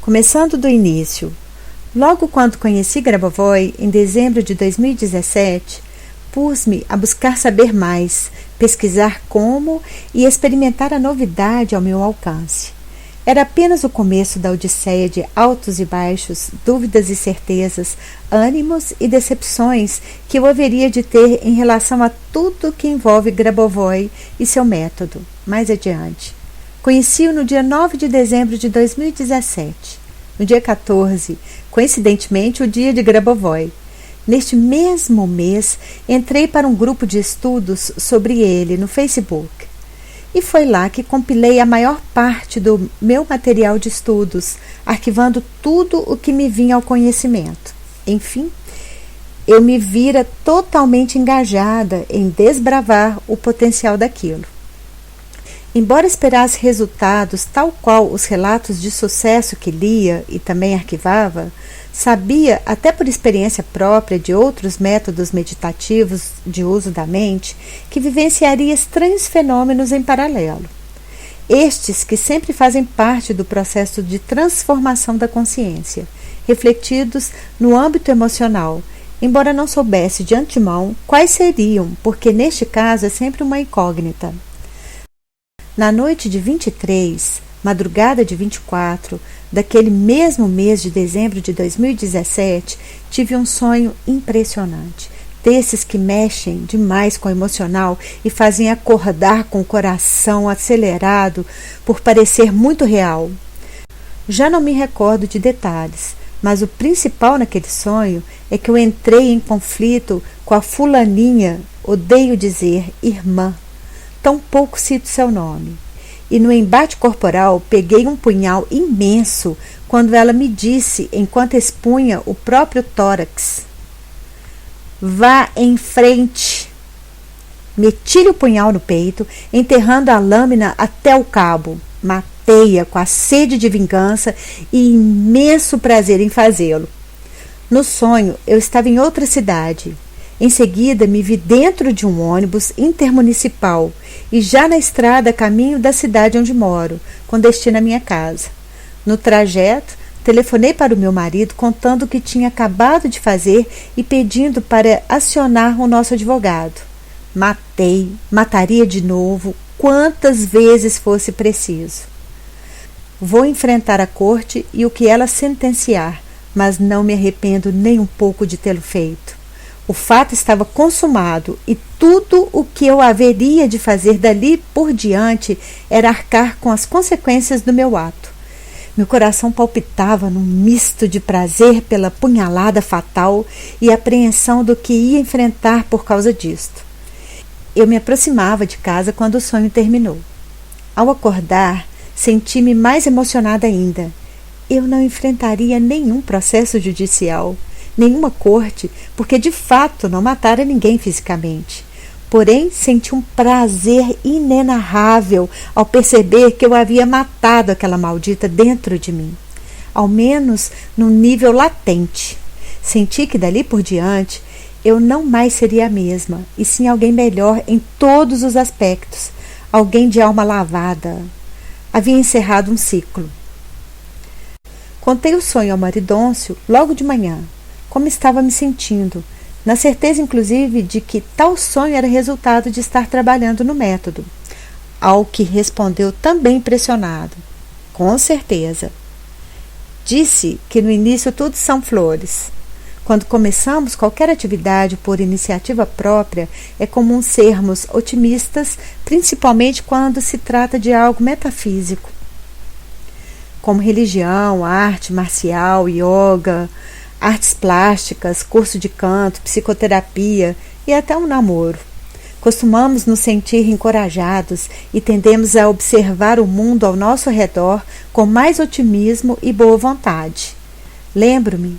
Começando do início. Logo quando conheci Grabovoi, em dezembro de 2017, pus-me a buscar saber mais, pesquisar como e experimentar a novidade ao meu alcance. Era apenas o começo da odisseia de altos e baixos, dúvidas e certezas, ânimos e decepções que eu haveria de ter em relação a tudo que envolve Grabovoi e seu método, mais adiante. Conheci-o no dia 9 de dezembro de 2017. No dia 14, coincidentemente, o dia de Grabovoi. Neste mesmo mês, entrei para um grupo de estudos sobre ele no Facebook. E foi lá que compilei a maior parte do meu material de estudos, arquivando tudo o que me vinha ao conhecimento. Enfim, eu me vira totalmente engajada em desbravar o potencial daquilo. Embora esperasse resultados tal qual os relatos de sucesso que lia e também arquivava, sabia, até por experiência própria de outros métodos meditativos de uso da mente, que vivenciaria estranhos fenômenos em paralelo. Estes que sempre fazem parte do processo de transformação da consciência, refletidos no âmbito emocional, embora não soubesse de antemão quais seriam, porque neste caso é sempre uma incógnita. Na noite de 23, madrugada de 24, daquele mesmo mês de dezembro de 2017, tive um sonho impressionante, desses que mexem demais com o emocional e fazem acordar com o coração acelerado por parecer muito real. Já não me recordo de detalhes, mas o principal naquele sonho é que eu entrei em conflito com a fulaninha, odeio dizer irmã, tão pouco cito seu nome. E no embate corporal peguei um punhal imenso quando ela me disse, enquanto expunha o próprio tórax: "Vá em frente." Meti-lhe o punhal no peito, enterrando a lâmina até o cabo. Matei-a com a sede de vingança e imenso prazer em fazê-lo. No sonho, eu estava em outra cidade. Em seguida, me vi dentro de um ônibus intermunicipal e já na estrada a caminho da cidade onde moro, com destino à minha casa. No trajeto, telefonei para o meu marido contando o que tinha acabado de fazer e pedindo para acionar o nosso advogado. Mataria de novo, quantas vezes fosse preciso. Vou enfrentar a corte e o que ela sentenciar, mas não me arrependo nem um pouco de tê-lo feito. O fato estava consumado e tudo o que eu haveria de fazer dali por diante era arcar com as consequências do meu ato. Meu coração palpitava num misto de prazer pela punhalada fatal e apreensão do que ia enfrentar por causa disto. Eu me aproximava de casa quando o sonho terminou. Ao acordar, senti-me mais emocionada ainda. Eu não enfrentaria nenhum processo judicial, nenhuma corte, porque de fato não matara ninguém fisicamente. Porém, senti um prazer inenarrável ao perceber que eu havia matado aquela maldita dentro de mim, ao menos num nível latente. Senti que dali por diante eu não mais seria a mesma, e sim alguém melhor em todos os aspectos, alguém de alma lavada. Havia encerrado um ciclo. Contei o sonho ao maridôncio logo de manhã, como estava me sentindo, na certeza inclusive de que tal sonho era resultado de estar trabalhando no método, ao que respondeu também impressionado: "Com certeza." Disse que no início tudo são flores. Quando começamos qualquer atividade por iniciativa própria, é comum sermos otimistas, principalmente quando se trata de algo metafísico, como religião, arte marcial, yoga, artes plásticas, curso de canto, psicoterapia e até um namoro. Costumamos nos sentir encorajados e tendemos a observar o mundo ao nosso redor com mais otimismo e boa vontade. Lembro-me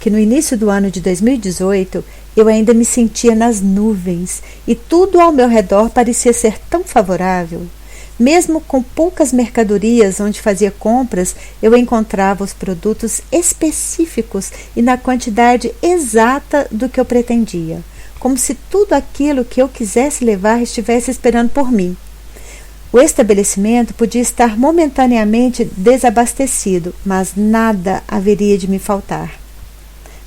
que no início do ano de 2018 eu ainda me sentia nas nuvens e tudo ao meu redor parecia ser tão favorável. Mesmo com poucas mercadorias onde fazia compras, eu encontrava os produtos específicos e na quantidade exata do que eu pretendia, como se tudo aquilo que eu quisesse levar estivesse esperando por mim. O estabelecimento podia estar momentaneamente desabastecido, mas nada haveria de me faltar.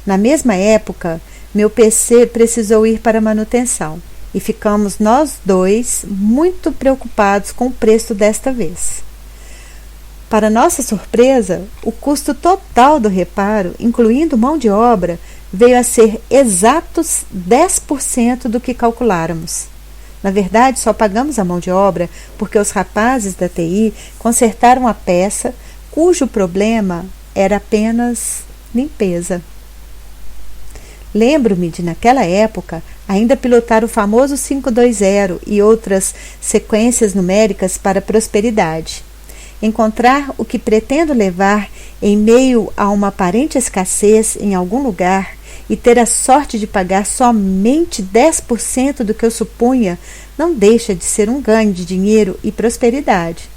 Na mesma época, meu PC precisou ir para manutenção e ficamos nós dois muito preocupados com o preço desta vez. Para nossa surpresa, o custo total do reparo, incluindo mão de obra, veio a ser exatos 10% do que calculáramos. Na verdade, só pagamos a mão de obra porque os rapazes da TI consertaram a peça, cujo problema era apenas limpeza. Lembro-me de, naquela época, ainda pilotar o famoso 520 e outras sequências numéricas para a prosperidade. Encontrar o que pretendo levar em meio a uma aparente escassez em algum lugar e ter a sorte de pagar somente 10% do que eu supunha não deixa de ser um ganho de dinheiro e prosperidade.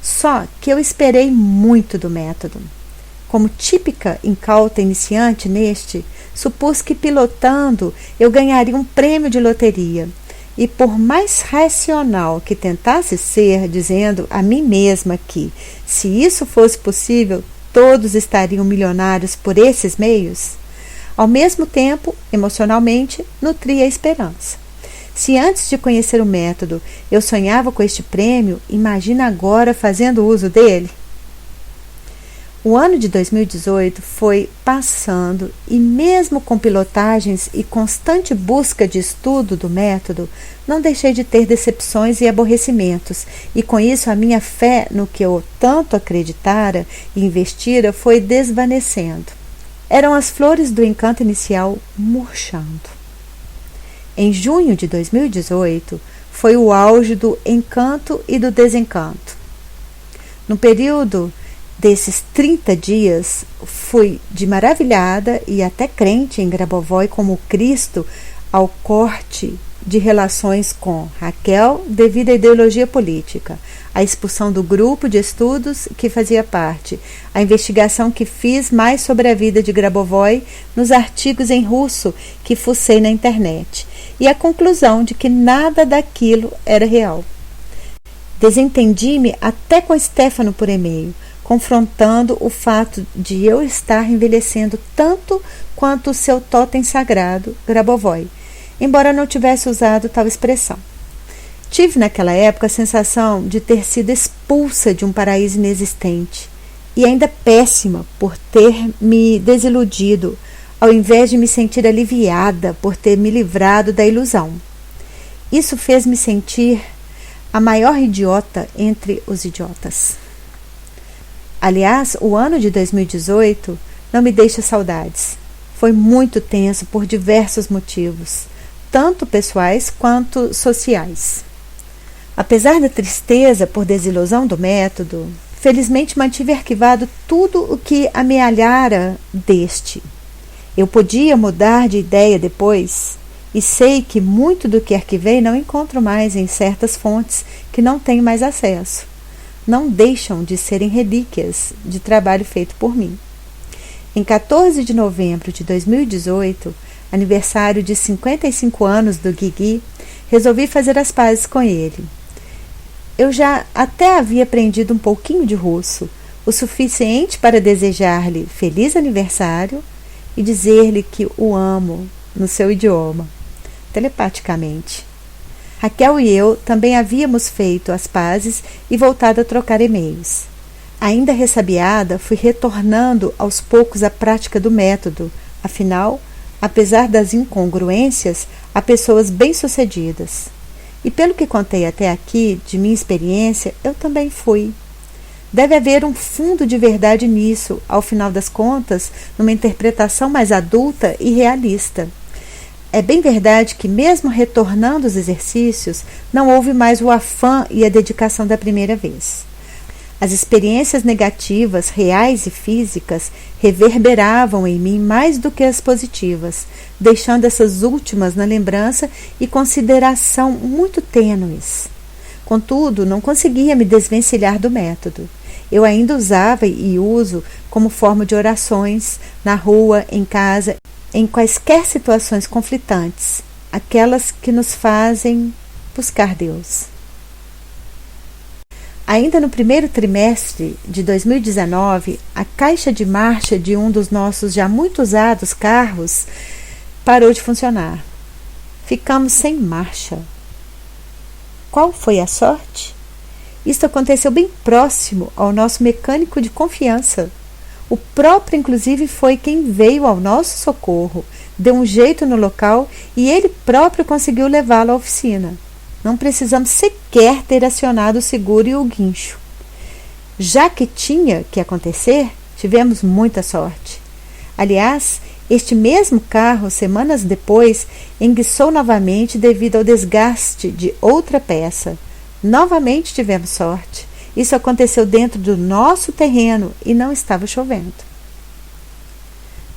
Só que eu esperei muito do método. Como típica incauta iniciante neste, supus que pilotando eu ganharia um prêmio de loteria. E por mais racional que tentasse ser, dizendo a mim mesma que, se isso fosse possível, todos estariam milionários por esses meios, ao mesmo tempo, emocionalmente, nutria a esperança. Se antes de conhecer o método eu sonhava com este prêmio, imagina agora fazendo uso dele. O ano de 2018 foi passando e mesmo com pilotagens e constante busca de estudo do método, não deixei de ter decepções e aborrecimentos, e com isso a minha fé no que eu tanto acreditara e investira foi desvanecendo. Eram as flores do encanto inicial murchando. Em junho de 2018 foi o auge do encanto e do desencanto. No período desses 30 dias, fui de maravilhada e até crente em Grabovoi como Cristo ao corte de relações com Raquel devido à ideologia política, a expulsão do grupo de estudos que fazia parte, a investigação que fiz mais sobre a vida de Grabovoi nos artigos em russo que fucei na internet, e a conclusão de que nada daquilo era real. Desentendi-me até com Stefano por e-mail, confrontando o fato de eu estar envelhecendo tanto quanto o seu totem sagrado, Grabovoi, embora não tivesse usado tal expressão. Tive naquela época a sensação de ter sido expulsa de um paraíso inexistente, e ainda péssima por ter me desiludido, ao invés de me sentir aliviada por ter me livrado da ilusão. Isso fez-me sentir a maior idiota entre os idiotas. Aliás, o ano de 2018 não me deixa saudades. Foi muito tenso por diversos motivos, tanto pessoais quanto sociais. Apesar da tristeza por desilusão do método, felizmente mantive arquivado tudo o que amealhara deste. Eu podia mudar de ideia depois, e sei que muito do que arquivei não encontro mais em certas fontes que não tenho mais acesso. Não deixam de serem relíquias de trabalho feito por mim. Em 14 de novembro de 2018, aniversário de 55 anos do Guigui, resolvi fazer as pazes com ele. Eu já até havia aprendido um pouquinho de russo, o suficiente para desejar-lhe feliz aniversário e dizer-lhe que o amo no seu idioma, telepaticamente. Raquel e eu também havíamos feito as pazes e voltado a trocar e-mails. Ainda ressabiada, fui retornando aos poucos à prática do método. Afinal, apesar das incongruências, há pessoas bem-sucedidas. E pelo que contei até aqui, de minha experiência, eu também fui. Deve haver um fundo de verdade nisso, ao final das contas, numa interpretação mais adulta e realista. É bem verdade que, mesmo retornando os exercícios, não houve mais o afã e a dedicação da primeira vez. As experiências negativas, reais e físicas, reverberavam em mim mais do que as positivas, deixando essas últimas na lembrança e consideração muito tênues. Contudo, não conseguia me desvencilhar do método. Eu ainda usava e uso como forma de orações, na rua, em casa, em quaisquer situações conflitantes, aquelas que nos fazem buscar Deus. Ainda no primeiro trimestre de 2019, a caixa de marcha de um dos nossos já muito usados carros parou de funcionar. Ficamos sem marcha. Qual foi a sorte? Isto aconteceu bem próximo ao nosso mecânico de confiança. O próprio, inclusive, foi quem veio ao nosso socorro, deu um jeito no local e ele próprio conseguiu levá-lo à oficina. Não precisamos sequer ter acionado o seguro e o guincho. Já que tinha que acontecer, tivemos muita sorte. Aliás, este mesmo carro, semanas depois, enguiçou novamente devido ao desgaste de outra peça. Novamente tivemos sorte. Isso aconteceu dentro do nosso terreno e não estava chovendo.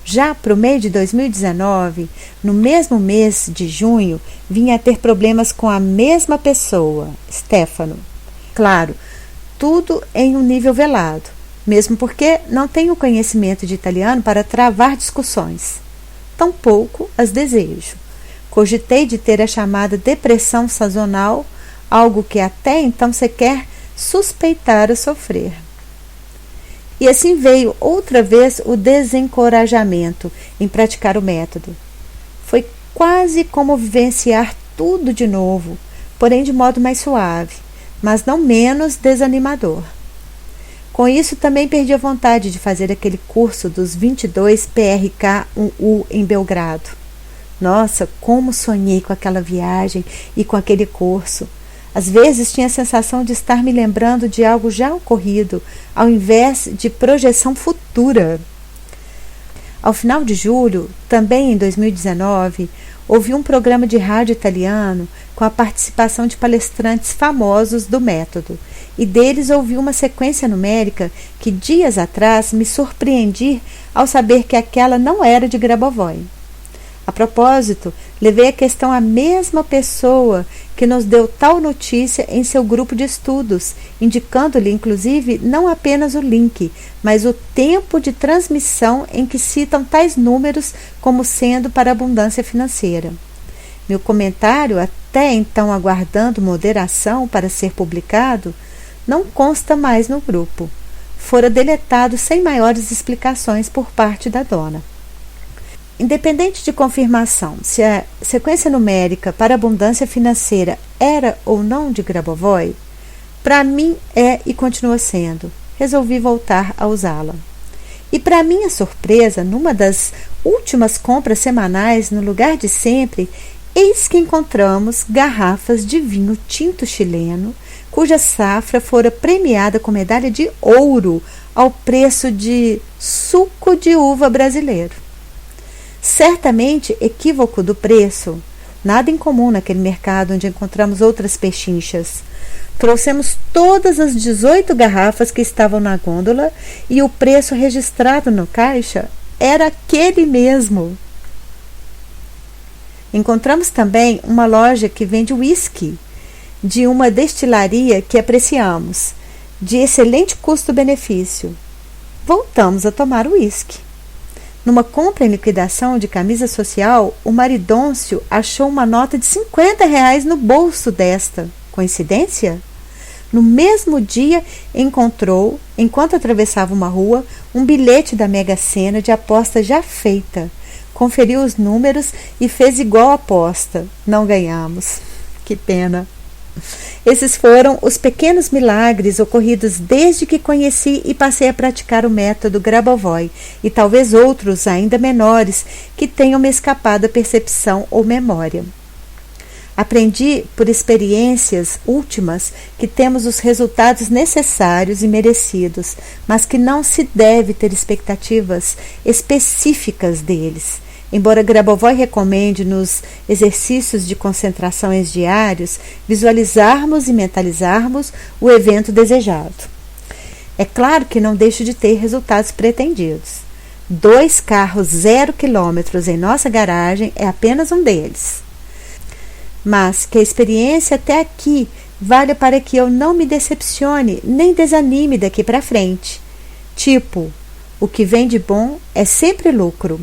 Já para o meio de 2019, no mesmo mês de junho, vinha a ter problemas com a mesma pessoa, Stefano. Claro, tudo em um nível velado, mesmo porque não tenho conhecimento de italiano para travar discussões. Tampouco as desejo. Cogitei de ter a chamada depressão sazonal, algo que até então sequer suspeitara sofrer. E assim veio outra vez o desencorajamento em praticar o método. Foi quase como vivenciar tudo de novo, porém de modo mais suave, mas não menos desanimador. Com isso, também perdi a vontade de fazer aquele curso dos 22 PRK-1U em Belgrado. Nossa, como sonhei com aquela viagem e com aquele curso! Às vezes tinha a sensação de estar me lembrando de algo já ocorrido, ao invés de projeção futura. Ao final de julho, também em 2019, houve um programa de rádio italiano com a participação de palestrantes famosos do método, e deles ouvi uma sequência numérica que dias atrás me surpreendi ao saber que aquela não era de Grabovoi. A propósito, levei a questão à mesma pessoa que nos deu tal notícia em seu grupo de estudos, indicando-lhe, inclusive, não apenas o link, mas o tempo de transmissão em que citam tais números como sendo para abundância financeira. Meu comentário, até então aguardando moderação para ser publicado, não consta mais no grupo. Fora deletado sem maiores explicações por parte da dona. Independente de confirmação se a sequência numérica para abundância financeira era ou não de Grabovoi, para mim é e continua sendo. Resolvi voltar a usá-la. E para minha surpresa, numa das últimas compras semanais no lugar de sempre, eis que encontramos garrafas de vinho tinto chileno, cuja safra fora premiada com medalha de ouro ao preço de suco de uva brasileiro. Certamente equívoco do preço, nada incomum naquele mercado onde encontramos outras pechinchas. Trouxemos todas as 18 garrafas que estavam na gôndola e o preço registrado no caixa era aquele mesmo. Encontramos também uma loja que vende uísque, de uma destilaria que apreciamos, de excelente custo-benefício. Voltamos a tomar uísque. Numa compra em liquidação de camisa social, o maridôncio achou uma nota de R$50 no bolso desta. Coincidência? No mesmo dia, encontrou, enquanto atravessava uma rua, um bilhete da Mega Sena de aposta já feita. Conferiu os números e fez igual a aposta. Não ganhamos. Que pena. Esses foram os pequenos milagres ocorridos desde que conheci e passei a praticar o método Grabovoi, e talvez outros ainda menores que tenham me escapado à percepção ou memória. Aprendi por experiências últimas que temos os resultados necessários e merecidos, mas que não se deve ter expectativas específicas deles. Embora Grabovoi recomende nos exercícios de concentrações diários visualizarmos e mentalizarmos o evento desejado. É claro que não deixo de ter resultados pretendidos. 2 carros 0 km em nossa garagem é apenas um deles. Mas que a experiência até aqui valha para que eu não me decepcione nem desanime daqui para frente. Tipo, o que vem de bom é sempre lucro.